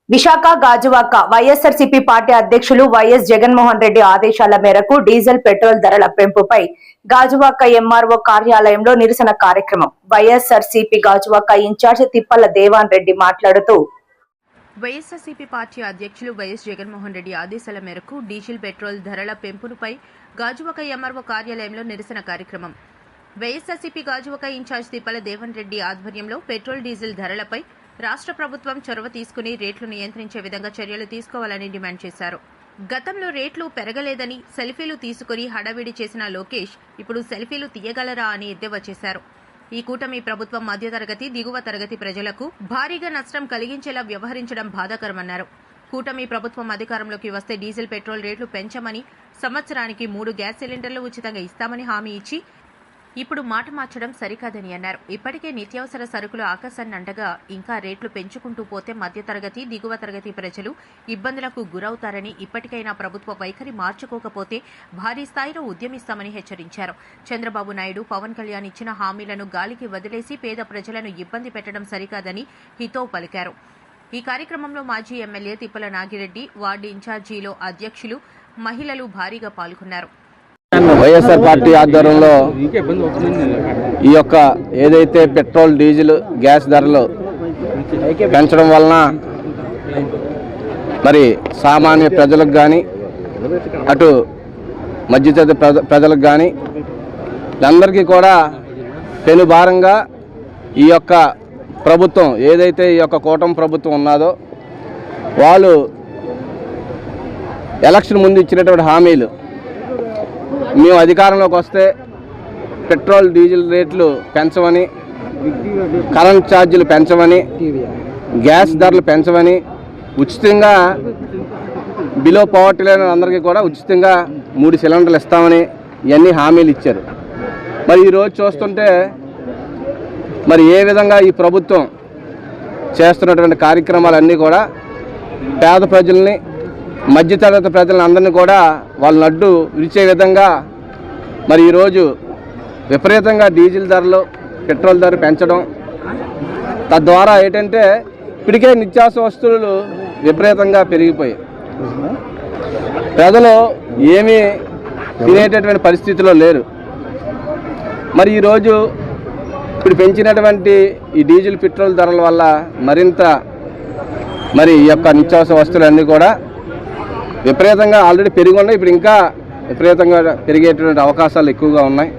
Visakha Gajuwaka YSRCP party అధ్యక్షులు YS Jaganmohan Reddy ఆదేశాల మేరకు డీజిల్ పెట్రోల్ ధరల పెంపుపై గాజువాక ఎంఆర్ఓ కార్యాలయంలో నిరసన కార్యక్రమం. వైఎస్ఆర్సీపీ గాజువాక ఇన్ఛార్జ్ తిప్పల దేవాన్ రెడ్డి మాట్లాడుతూ, వైఎస్ఆర్సీపీ పార్టీ అధ్యక్షులు వైఎస్ జగన్మోహన్ రెడ్డి ఆదేశాల మేరకు డీజిల్ పెట్రోల్ ధరల పెంపుపై గాజువాక ఎంఆర్ఓ కార్యాలయంలో నిరసన కార్యక్రమం. వైఎస్ఆర్సీపీ గాజువాక ఇన్ఛార్జ్ తిప్పల దేవాన్ రెడ్డి ఆధ్వర్యంలో పెట్రోల్ డీజిల్ ధరలపై రాష్ట్ర ప్రభుత్వం చొరవ తీసుకుని రేట్లు నియంత్రించే విధంగా చర్యలు తీసుకోవాలని డిమాండ్ చేశారు. గతంలో రేట్లు పెరగలేదని సెల్ఫీలు తీసుకుని హడావిడి చేసిన లోకేష్ ఇప్పుడు సెల్ఫీలు తీయగలరా అని ఎద్దేవా చేశారు. ఈ కూటమి ప్రభుత్వం మధ్యతరగతి, దిగువ తరగతి ప్రజలకు భారీగా నష్టం కలిగించేలా వ్యవహరించడం బాధాకరమన్నారు. కూటమి ప్రభుత్వం అధికారంలోకి వస్తే డీజిల్ పెట్రోల్ రేట్లు పెంచమని, సంవత్సరానికి 3 గ్యాస్ సిలిండర్లు ఉచితంగా ఇస్తామని హామీ ఇచ్చి ఇప్పుడు మాట మార్చడం సరికాదని అన్నారు. ఇప్పటికే నిత్యావసర సరుకులు ఆకాశాన్ని అంటగా ఇంకా రేట్లు పెంచుకుంటూ పోతే మధ్యతరగతి, దిగువ తరగతి ప్రజలు ఇబ్బందులకు గురవుతారని, ఇప్పటికైనా ప్రభుత్వ వైఖరి మార్చుకోకపోతే భారీ స్థాయిలో ఉద్యమిస్తామని హెచ్చరించారు. చంద్రబాబు నాయుడు, పవన్ కళ్యాణ్ ఇచ్చిన హామీలను గాలికి వదిలేసి పేద ప్రజలను ఇబ్బంది పెట్టడం సరికాదని హితవు పలికారు. ఈ కార్యక్రమంలో మాజీ ఎమ్మెల్యే తిప్పల నాగిరెడ్డి, వార్డు ఇన్ఛార్జీలో అధ్యక్షులు, మహిళలు భారీగా పాల్గొన్నారు. వైఎస్ఆర్ పార్టీ ఆధ్వర్యంలో ఈ యొక్క ఏదైతే పెట్రోల్, డీజిల్, గ్యాస్ ధరలు పెంచడం వలన మరి సామాన్య ప్రజలకు కానీ, అటు మధ్యతరగతి ప్రజలకు కానీ అందరికీ కూడా పెనుభారంగా ఈ యొక్క ప్రభుత్వం, ఏదైతే ఈ యొక్క కూటమి ప్రభుత్వం ఉన్నదో, వాళ్ళు ఎలక్షన్ ముందు ఇచ్చినటువంటి హామీలు, మేము అధికారంలోకి వస్తే పెట్రోల్, డీజిల్ రేట్లు పెంచమని, కరెంట్ ఛార్జీలు పెంచమని, గ్యాస్ ధరలు పెంచమని, ఉచితంగా బిలో పవర్టీ లైన్ అందరికీ కూడా ఉచితంగా 3 సిలిండర్లు ఇస్తామని ఇవన్నీ హామీలు ఇచ్చారు. మరి ఈరోజు చూస్తుంటే మరి ఏ విధంగా ఈ ప్రభుత్వం చేస్తున్నటువంటి కార్యక్రమాలన్నీ కూడా పేద ప్రజల్ని, మధ్యతరగతి ప్రజలను అందరినీ కూడా వాళ్ళ నడ్డు విరిచే విధంగా మరి ఈరోజు విపరీతంగా డీజిల్ ధరలు, పెట్రోల్ ధర పెంచడం, తద్వారా ఏంటంటే ఇప్పటికే నిత్యావసర వస్తువులు విపరీతంగా పెరిగిపోయాయి. ప్రజలు ఏమీ తినేటటువంటి పరిస్థితిలో లేరు. మరి ఈరోజు ఇప్పుడు పెంచినటువంటి ఈ డీజిల్, పెట్రోల్ ధరల వల్ల మరింత మరి ఈ యొక్క నిత్యావసర వస్తువులన్నీ కూడా విపరీతంగా ఆల్రెడీ పెరిగి ఉన్నాయి. ఇప్పుడు ఇంకా విపరీతంగా పెరిగేటువంటి అవకాశాలు ఎక్కువగా ఉన్నాయి.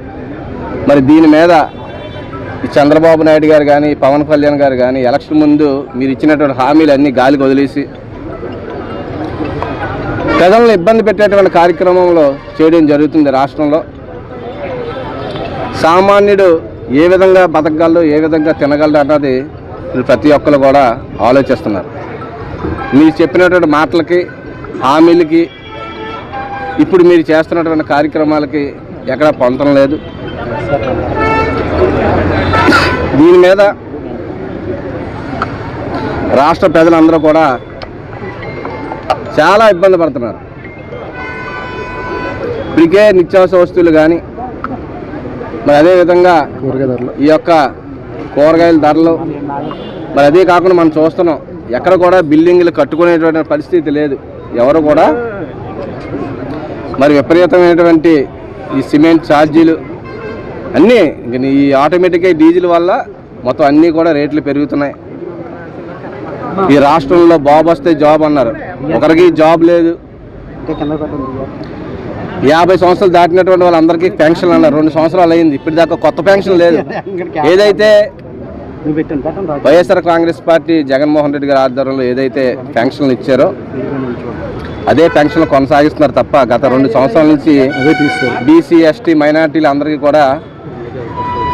మరి దీని మీద ఈ చంద్రబాబు నాయుడు గారు కానీ, పవన్ కళ్యాణ్ గారు కానీ ఎలక్షన్ ముందు మీరు ఇచ్చినటువంటి హామీలు అన్నీ గాలికి వదిలేసి ప్రజలను ఇబ్బంది పెట్టేటువంటి కార్యక్రమంలో చేయడం జరుగుతుంది. రాష్ట్రంలో సామాన్యుడు ఏ విధంగా బతకగలడు, ఏ విధంగా తినగలడు అన్నది ప్రతి ఒక్కరు కూడా ఆలోచిస్తున్నారు. మీరు చెప్పినటువంటి మాటలకి, హామీలకి, ఇప్పుడు మీరు చేస్తున్నటువంటి కార్యక్రమాలకి ఎక్కడా పొందడం లేదు. దీని మీద రాష్ట్ర ప్రజలందరూ కూడా చాలా ఇబ్బంది పడుతున్నారు. ఇప్పటికే నిత్యావసర వస్తువులు కానీ, మరి అదేవిధంగా ఈ యొక్క కూరగాయల ధరలు, మరి అదే కాకుండా మనం చూస్తున్నాం ఎక్కడ కూడా బిల్డింగ్లు కట్టుకునేటువంటి పరిస్థితి లేదు. ఎవరు కూడా మరి విపరీతమైనటువంటి ఈ సిమెంట్ ఛార్జీలు అన్నీ ఈ ఆటోమేటిక్గా డీజిల్ వల్ల మొత్తం అన్నీ కూడా రేట్లు పెరుగుతున్నాయి. ఈ రాష్ట్రంలో బాబు వస్తే జాబ్ అన్నారు, ఒకరికి జాబ్ లేదు. 50 సంవత్సరాలు దాటినటువంటి వాళ్ళందరికీ పెన్షన్ అన్నారు. 2 సంవత్సరాలు అయింది, ఇప్పటిదాకా కొత్త పెన్షన్ లేదు. ఏదైతే వైఎస్ఆర్ కాంగ్రెస్ పార్టీ జగన్మోహన్ రెడ్డి గారి ఆధ్వర్యంలో ఏదైతే పెన్షన్లు ఇచ్చారో అదే పెన్షన్లు కొనసాగిస్తున్నారు తప్ప గత 2 సంవత్సరాల నుంచి బీసీ, ఎస్టీ, మైనార్టీలు అందరికీ కూడా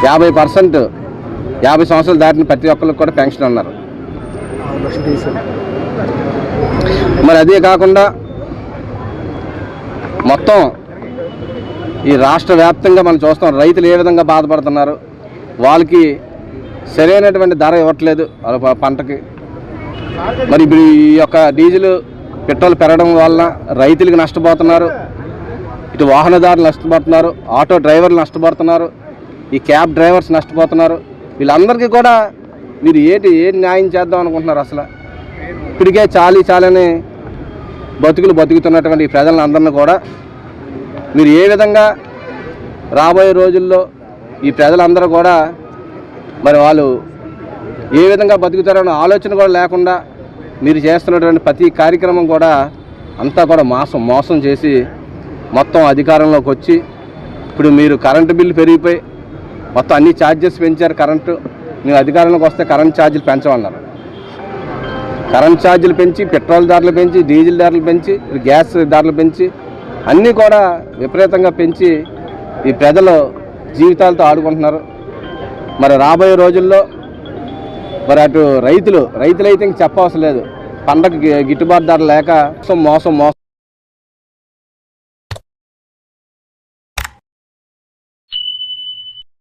50% 50 సంవత్సరాలు దాటిన ప్రతి ఒక్కరికి కూడా పెన్షన్ అన్నారు. మరి అదే కాకుండా మొత్తం ఈ రాష్ట్ర వ్యాప్తంగా మనం చూస్తాం రైతులు ఏ విధంగా బాధపడుతున్నారు. వాళ్ళకి సరైనటువంటి ధర ఇవ్వట్లేదు పంటకి. మరి ఇప్పుడు ఈ యొక్క డీజిల్, పెట్రోల్ పెరగడం వలన రైతులకు నష్టపోతున్నారు, ఇటు వాహనదారులు నష్టపోతున్నారు, ఆటో డ్రైవర్లు నష్టపోతున్నారు, ఈ క్యాబ్ డ్రైవర్స్ నష్టపోతున్నారు. వీళ్ళందరికీ కూడా మీరు ఏ న్యాయం చేద్దాం అనుకుంటున్నారు? అసలు ఇప్పటికే చాలని బతుకుతున్నటువంటి ఈ ప్రజలందరినీ కూడా మీరు ఏ విధంగా రాబోయే రోజుల్లో ఈ ప్రజలందరూ కూడా మరి వాళ్ళు ఏ విధంగా బతుకుతారన్న ఆలోచన కూడా లేకుండా మీరు చేస్తున్నటువంటి ప్రతి కార్యక్రమం కూడా అంతా కూడా మోసం చేసి మొత్తం అధికారంలోకి వచ్చి ఇప్పుడు మీరు కరెంటు బిల్లు పెరిగిపోయి మొత్తం అన్ని ఛార్జెస్ పెంచారు. కరెంటు మీరు అధికారంలోకి వస్తే కరెంట్ ఛార్జీలు పెంచమన్నారు. కరెంట్ ఛార్జీలు పెంచి పెట్రోల్ ధరలు పెంచి డీజిల్ ధరలు పెంచి గ్యాస్ ధరలు పెంచి అన్నీ కూడా విపరీతంగా పెంచి ఈ ప్రజలు జీవితాలతో ఆడుకుంటున్నారు. మరి రాబోయే రోజుల్లో మరి అటు రైతులైతే ఇంక చెప్పవసరం లేదు. పంటకు గిట్టుబాటు ధర లేక మోసం